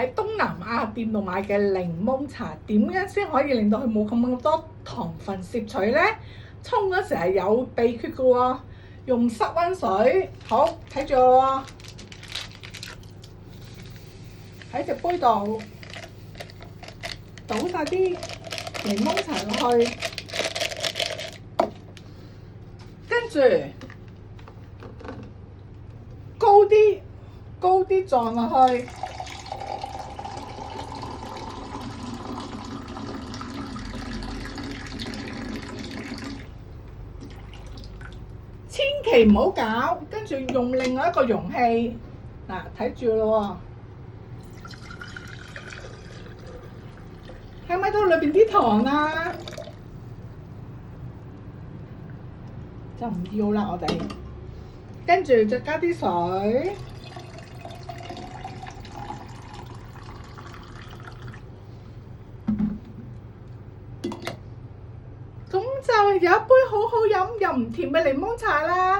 喺東南亞店度買嘅檸檬茶，點樣先可以令到佢冇咁多糖分攝取呢？沖嗰時係有秘訣嘅喎，用室溫水，好，睇住我喎，喺隻杯度倒晒啲檸檬茶落去，跟住高啲撞落去。千祈唔好搞，跟住用另外一個容器，嗱，睇住咯喎，睇唔睇到裏邊啲糖啊？就唔要啦，我哋跟住再加啲水，咁就有一杯好好飲又唔甜嘅檸檬茶啦。